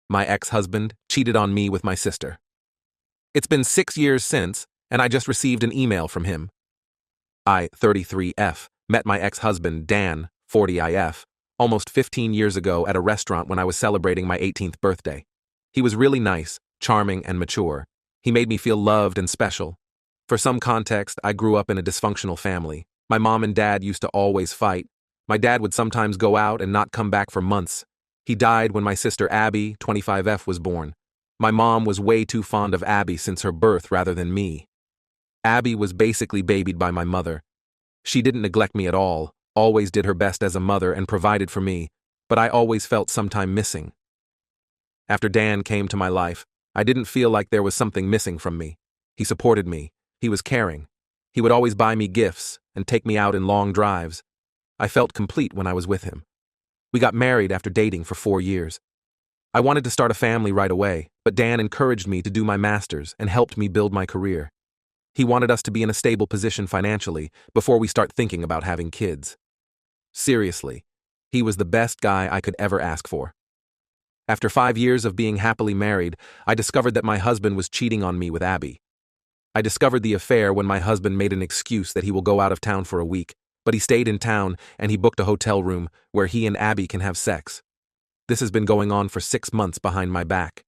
My ex-husband cheated on me with my sister. It's been 6 years since, and I just received an email from him. I, 33F, met my ex-husband, Dan, 40IF, almost 15 years ago at a restaurant when I was celebrating my 18th birthday. He was really nice, charming, and mature. He made me feel loved and special. For some context, I grew up in a dysfunctional family. My mom and dad used to always fight. My dad would sometimes go out and not come back for months. He died when my sister Abby, 25F, was born. My mom was way too fond of Abby since her birth rather than me. Abby was basically babied by my mother. She didn't neglect me at all, always did her best as a mother and provided for me, but I always felt sometime missing. After Dan came to my life, I didn't feel like there was something missing from me. He supported me. He was caring. He would always buy me gifts and take me out in long drives. I felt complete when I was with him. We got married after dating for 4 years. I wanted to start a family right away, but Dan encouraged me to do my master's and helped me build my career. He wanted us to be in a stable position financially before we start thinking about having kids. Seriously, he was the best guy I could ever ask for. After 5 years of being happily married, I discovered that my husband was cheating on me with Abby. I discovered the affair when my husband made an excuse that he will go out of town for a week, but he stayed in town and he booked a hotel room where he and Abby can have sex. This has been going on for 6 months behind my back.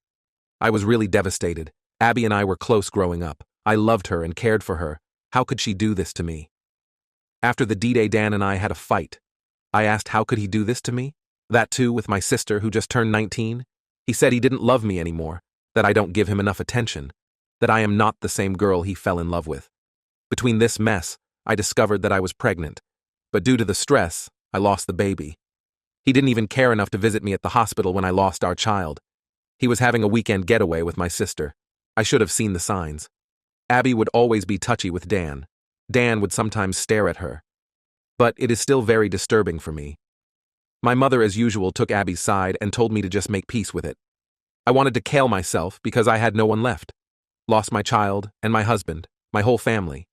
I was really devastated. Abby and I were close growing up. I loved her and cared for her. How could she do this to me? After the D-Day, Dan and I had a fight. I asked how could he do this to me? That too with my sister who just turned 19? He said he didn't love me anymore, that I don't give him enough attention, that I am not the same girl he fell in love with. Between this mess, I discovered that I was pregnant, but due to the stress, I lost the baby. He didn't even care enough to visit me at the hospital when I lost our child. He was having a weekend getaway with my sister. I should have seen the signs. Abby would always be touchy with Dan. Dan would sometimes stare at her. But it is still very disturbing for me. My mother, as usual, took Abby's side and told me to just make peace with it. I wanted to kill myself because I had no one left. Lost my child and my husband, my whole family.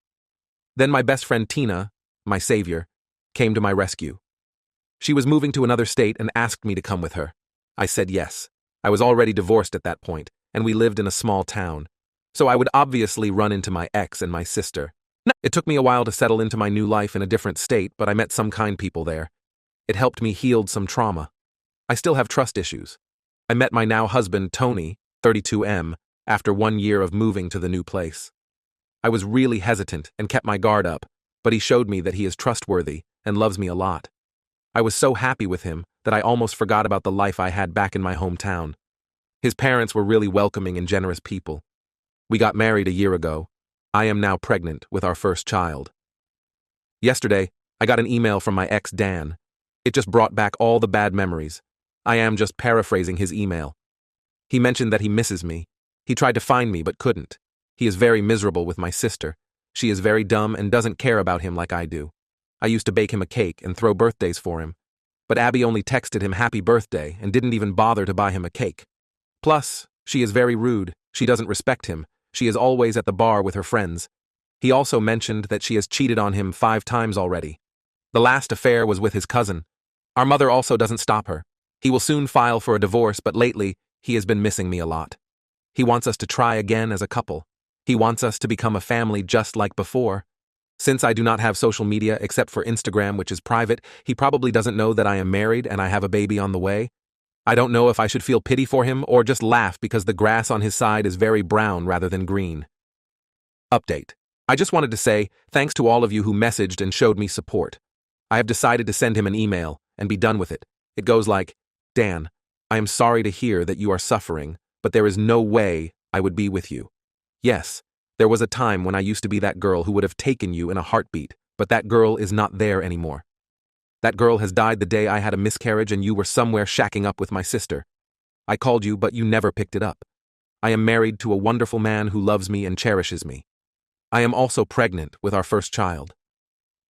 Then my best friend Tina, my savior, came to my rescue. She was moving to another state and asked me to come with her. I said yes. I was already divorced at that point, and we lived in a small town. So I would obviously run into my ex and my sister. It took me a while to settle into my new life in a different state, but I met some kind people there. It helped me heal some trauma. I still have trust issues. I met my now husband, Tony, 32M, after 1 year of moving to the new place. I was really hesitant and kept my guard up, but he showed me that he is trustworthy and loves me a lot. I was so happy with him that I almost forgot about the life I had back in my hometown. His parents were really welcoming and generous people. We got married a year ago. I am now pregnant with our first child. Yesterday, I got an email from my ex, Dan. It just brought back all the bad memories. I am just paraphrasing his email. He mentioned that he misses me. He tried to find me but couldn't. He is very miserable with my sister. She is very dumb and doesn't care about him like I do. I used to bake him a cake and throw birthdays for him. But Abby only texted him happy birthday and didn't even bother to buy him a cake. Plus, she is very rude. She doesn't respect him. She is always at the bar with her friends. He also mentioned that she has cheated on him 5 times already. The last affair was with his cousin. Our mother also doesn't stop her. He will soon file for a divorce, but lately, he has been missing me a lot. He wants us to try again as a couple. He wants us to become a family just like before. Since I do not have social media except for Instagram, which is private, he probably doesn't know that I am married and I have a baby on the way. I don't know if I should feel pity for him or just laugh because the grass on his side is very brown rather than green. Update. I just wanted to say thanks to all of you who messaged and showed me support. I have decided to send him an email and be done with it. It goes like, Dan, I am sorry to hear that you are suffering, but there is no way I would be with you. Yes, there was a time when I used to be that girl who would have taken you in a heartbeat, but that girl is not there anymore. That girl has died the day I had a miscarriage and you were somewhere shacking up with my sister. I called you, but you never picked it up. I am married to a wonderful man who loves me and cherishes me. I am also pregnant with our first child.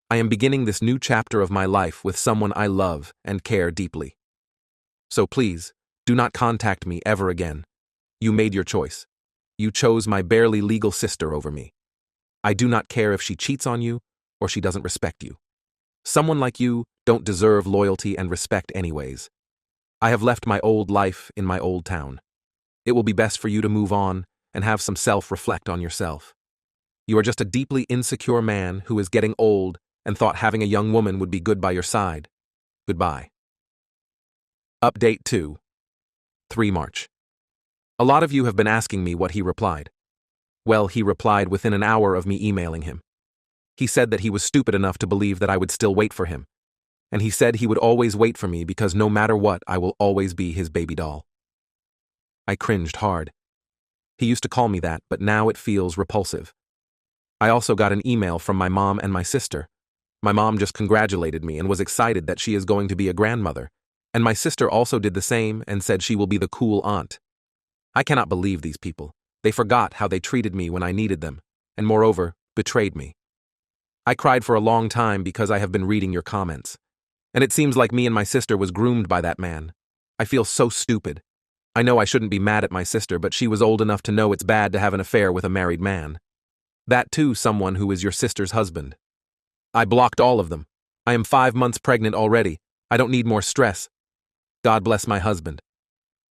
I am beginning this new chapter of my life with someone I love and care deeply. So please, do not contact me ever again. You made your choice. You chose my barely legal sister over me. I do not care if she cheats on you or she doesn't respect you. Someone like you don't deserve loyalty and respect anyways. I have left my old life in my old town. It will be best for you to move on and have some self-reflect on yourself. You are just a deeply insecure man who is getting old and thought having a young woman would be good by your side. Goodbye. Update 2. 3 March. A lot of you have been asking me what he replied. Well, he replied within an hour of me emailing him. He said that he was stupid enough to believe that I would still wait for him. And he said he would always wait for me because no matter what, I will always be his baby doll. I cringed hard. He used to call me that, but now it feels repulsive. I also got an email from my mom and my sister. My mom just congratulated me and was excited that she is going to be a grandmother, and my sister also did the same and said she will be the cool aunt. I cannot believe these people. They forgot how they treated me when I needed them, and moreover, betrayed me. I cried for a long time because I have been reading your comments, and it seems like me and my sister was groomed by that man. I feel so stupid. I know I shouldn't be mad at my sister, but she was old enough to know it's bad to have an affair with a married man. That too, someone who is your sister's husband. I blocked all of them. I am 5 months pregnant already. I don't need more stress. God bless my husband.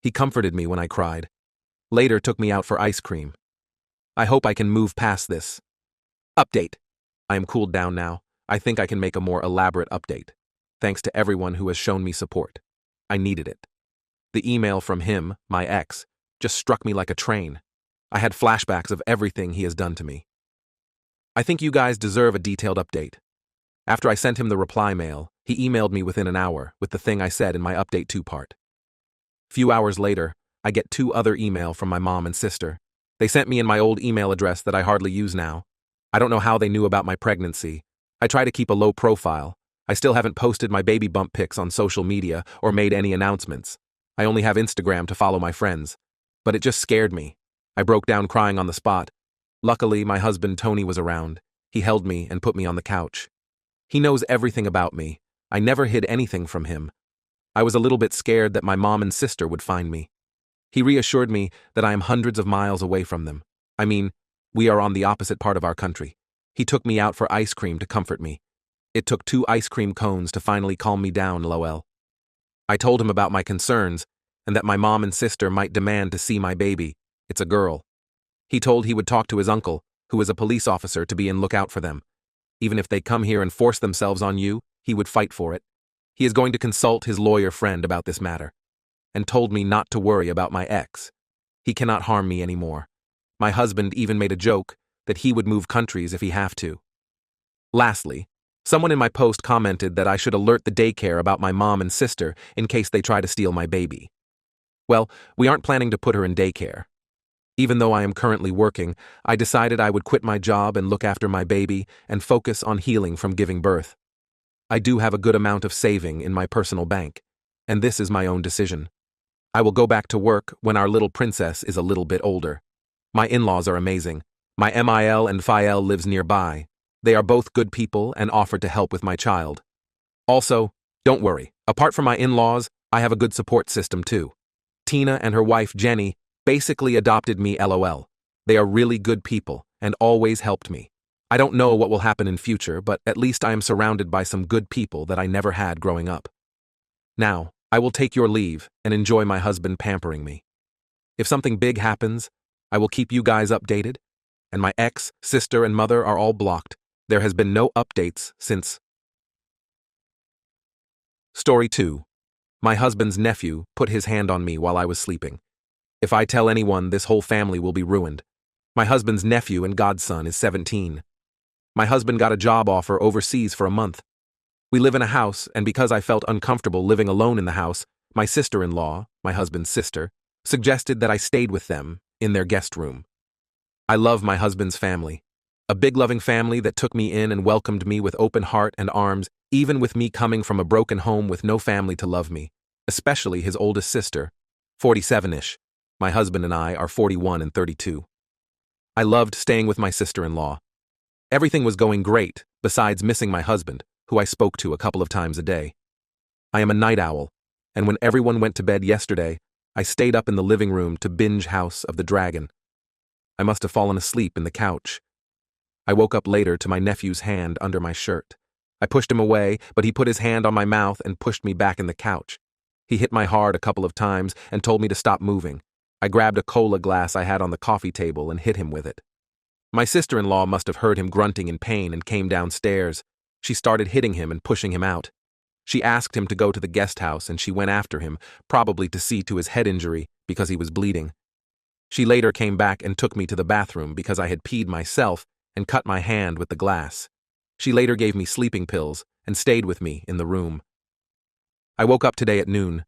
He comforted me when I cried. Later took me out for ice cream. I hope I can move past this. Update. I am cooled down now. I think I can make a more elaborate update. Thanks to everyone who has shown me support. I needed it. The email from him, my ex, just struck me like a train. I had flashbacks of everything he has done to me. I think you guys deserve a detailed update. After I sent him the reply mail, he emailed me within an hour with the thing I said in my update 2 part. Few hours later, I get 2 other email from my mom and sister. They sent me in my old email address that I hardly use now. I don't know how they knew about my pregnancy. I try to keep a low profile. I still haven't posted my baby bump pics on social media or made any announcements. I only have Instagram to follow my friends. But it just scared me. I broke down crying on the spot. Luckily, my husband Tony was around. He held me and put me on the couch. He knows everything about me. I never hid anything from him. I was a little bit scared that my mom and sister would find me. He reassured me that I am hundreds of miles away from them. I mean, we are on the opposite part of our country. He took me out for ice cream to comfort me. It took 2 ice cream cones to finally calm me down, lol. I told him about my concerns and that my mom and sister might demand to see my baby. It's a girl. He told he would talk to his uncle, who is a police officer, to be in lookout for them. Even if they come here and force themselves on you, he would fight for it. He is going to consult his lawyer friend about this matter, and told me not to worry about my ex. He cannot harm me anymore. My husband even made a joke that he would move countries if he have to. Lastly, someone in my post commented that I should alert the daycare about my mom and sister in case they try to steal my baby. Well, we aren't planning to put her in daycare. Even though I am currently working, I decided I would quit my job and look after my baby and focus on healing from giving birth. I do have a good amount of saving in my personal bank, and this is my own decision. I will go back to work when our little princess is a little bit older. My in-laws are amazing. My MIL and Fael lives nearby. They are both good people and offered to help with my child. Also, don't worry, apart from my in-laws, I have a good support system too. Tina and her wife Jenny basically adopted me, lol. They are really good people and always helped me. I don't know what will happen in future, but at least I am surrounded by some good people that I never had growing up. Now, I will take your leave and enjoy my husband pampering me. If something big happens, I will keep you guys updated, and my ex, sister, and mother are all blocked. There has been no updates since. Story 2. My husband's nephew put his hand on me while I was sleeping. If I tell anyone, this whole family will be ruined. My husband's nephew and godson is 17. My husband got a job offer overseas for a month. We live in a house, and because I felt uncomfortable living alone in the house, my sister-in-law, my husband's sister, suggested that I stayed with them in their guest room. I love my husband's family. A big loving family that took me in and welcomed me with open heart and arms, even with me coming from a broken home with no family to love me, especially his oldest sister, 47-ish. My husband and I are 41 and 32. I loved staying with my sister-in-law. Everything was going great, besides missing my husband, who I spoke to a couple of times a day. I am a night owl, and when everyone went to bed yesterday, I stayed up in the living room to binge House of the Dragon. I must have fallen asleep in the couch. I woke up later to my nephew's hand under my shirt. I pushed him away, but he put his hand on my mouth and pushed me back in the couch. He hit my heart a couple of times and told me to stop moving. I grabbed a cola glass I had on the coffee table and hit him with it. My sister-in-law must have heard him grunting in pain and came downstairs. She started hitting him and pushing him out. She asked him to go to the guest house and she went after him, probably to see to his head injury because he was bleeding. She later came back and took me to the bathroom because I had peed myself and cut my hand with the glass. She later gave me sleeping pills and stayed with me in the room. I woke up today at noon.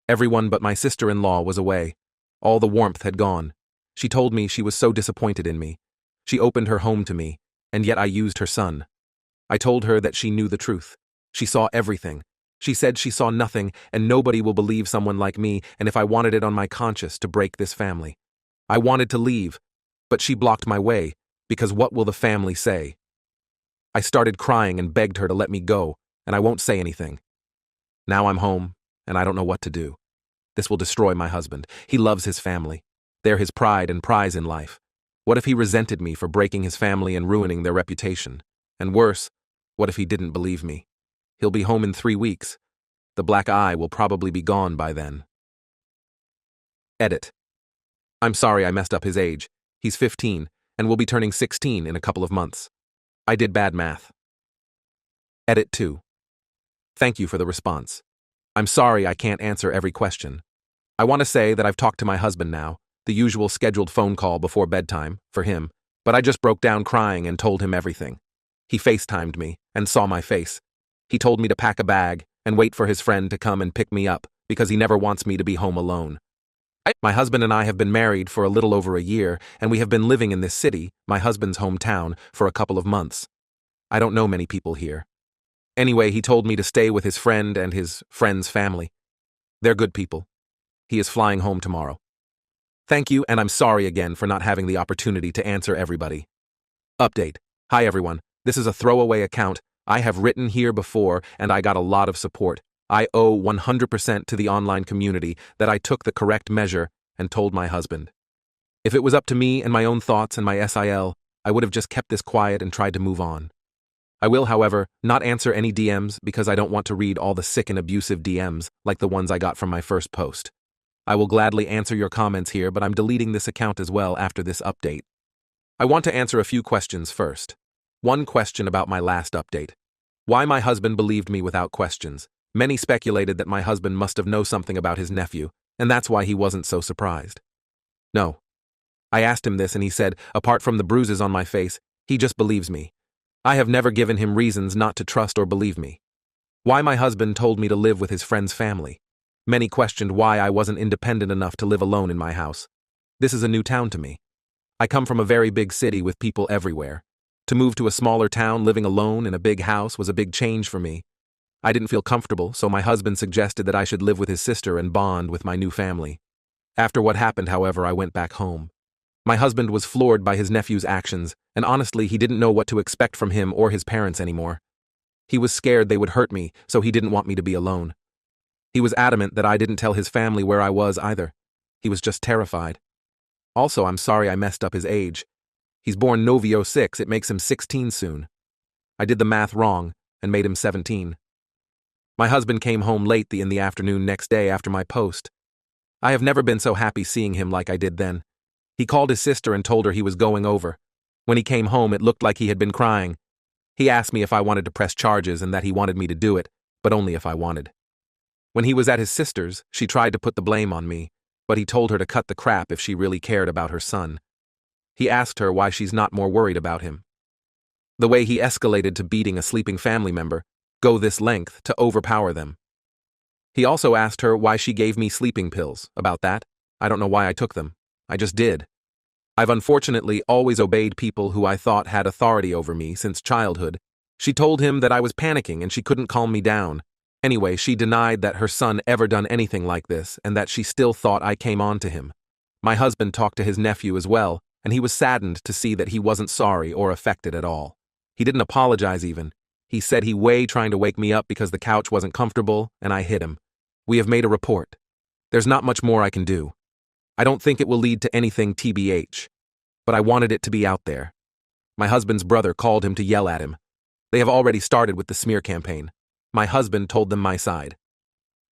Everyone but my sister-in-law was away. All the warmth had gone. She told me she was so disappointed in me. She opened her home to me, and yet I used her son. I told her that she knew the truth. She saw everything. She said she saw nothing, and nobody will believe someone like me, and if I wanted it on my conscience to break this family. I wanted to leave, but she blocked my way, because what will the family say? I started crying and begged her to let me go, and I won't say anything. Now I'm home, and I don't know what to do. This will destroy my husband. He loves his family. They're his pride and prize in life. What if he resented me for breaking his family and ruining their reputation? And worse, what if he didn't believe me? He'll be home in 3 weeks. The black eye will probably be gone by then. Edit. I'm sorry I messed up his age. He's 15, and will be turning 16 in a couple of months. I did bad math. Edit 2. Thank you for the response. I'm sorry I can't answer every question. I want to say that I've talked to my husband now, the usual scheduled phone call before bedtime, for him, but I just broke down crying and told him everything. He FaceTimed me and saw my face. He told me to pack a bag and wait for his friend to come and pick me up because he never wants me to be home alone. My husband and I have been married for a little over a year, and we have been living in this city, my husband's hometown, for a couple of months. I don't know many people here. Anyway, he told me to stay with his friend and his friend's family. They're good people. He is flying home tomorrow. Thank you, and I'm sorry again for not having the opportunity to answer everybody. Update. Hi everyone, this is a throwaway account. I have written here before, and I got a lot of support. I owe 100% to the online community that I took the correct measure and told my husband. If it was up to me and my own thoughts and my SIL, I would have just kept this quiet and tried to move on. I will, however, not answer any DMs because I don't want to read all the sick and abusive DMs like the ones I got from my first post. I will gladly answer your comments here, but I'm deleting this account as well after this update. I want to answer a few questions first. One question about my last update. Why my husband believed me without questions. Many speculated that my husband must have known something about his nephew, and that's why he wasn't so surprised. No. I asked him this and he said, apart from the bruises on my face, he just believes me. I have never given him reasons not to trust or believe me. Why my husband told me to live with his friend's family. Many questioned why I wasn't independent enough to live alone in my house. This is a new town to me. I come from a very big city with people everywhere. To move to a smaller town living alone in a big house was a big change for me. I didn't feel comfortable, so my husband suggested that I should live with his sister and bond with my new family. After what happened, however, I went back home. My husband was floored by his nephew's actions, and honestly, he didn't know what to expect from him or his parents anymore. He was scared they would hurt me, so he didn't want me to be alone. He was adamant that I didn't tell his family where I was either. He was just terrified. Also, I'm sorry I messed up his age. He's born Novio 6, it makes him 16 soon. I did the math wrong and made him 17. My husband came home late in the afternoon next day after my post. I have never been so happy seeing him like I did then. He called his sister and told her he was going over. When he came home, it looked like he had been crying. He asked me if I wanted to press charges and that he wanted me to do it, but only if I wanted. When he was at his sister's, she tried to put the blame on me, but he told her to cut the crap if she really cared about her son. He asked her why she's not more worried about him. The way he escalated to beating a sleeping family member, go this length to overpower them. He also asked her why she gave me sleeping pills. About that, I don't know why I took them. I just did. I've unfortunately always obeyed people who I thought had authority over me since childhood. She told him that I was panicking and she couldn't calm me down. Anyway, she denied that her son ever done anything like this and that she still thought I came on to him. My husband talked to his nephew as well, and he was saddened to see that he wasn't sorry or affected at all. He didn't apologize even. He said he was trying to wake me up because the couch wasn't comfortable, and I hit him. We have made a report. There's not much more I can do. I don't think it will lead to anything TBH, but I wanted it to be out there. My husband's brother called him to yell at him. They have already started with the smear campaign. My husband told them my side.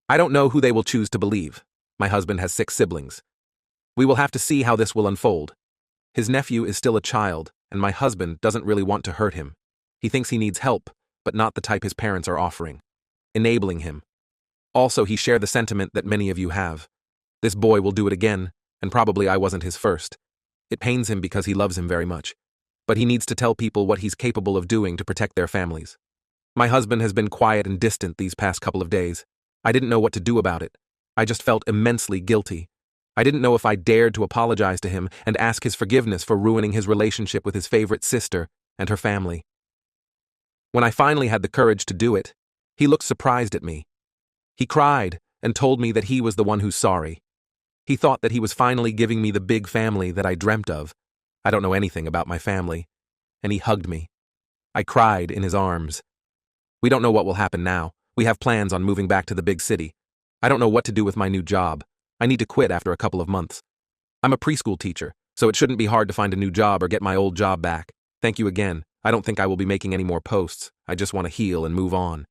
I don't know who they will choose to believe. My husband has 6 siblings. We will have to see how this will unfold. His nephew is still a child, and my husband doesn't really want to hurt him. He thinks he needs help, but not the type his parents are offering. Enabling him. Also, he shared the sentiment that many of you have. This boy will do it again, and probably I wasn't his first. It pains him because he loves him very much. But he needs to tell people what he's capable of doing to protect their families. My husband has been quiet and distant these past couple of days. I didn't know what to do about it. I just felt immensely guilty. I didn't know if I dared to apologize to him and ask his forgiveness for ruining his relationship with his favorite sister and her family. When I finally had the courage to do it, he looked surprised at me. He cried and told me that he was the one who's sorry. He thought that he was finally giving me the big family that I dreamt of. I don't know anything about my family. And he hugged me. I cried in his arms. We don't know what will happen now. We have plans on moving back to the big city. I don't know what to do with my new job. I need to quit after a couple of months. I'm a preschool teacher, so it shouldn't be hard to find a new job or get my old job back. Thank you again. I don't think I will be making any more posts. I just want to heal and move on.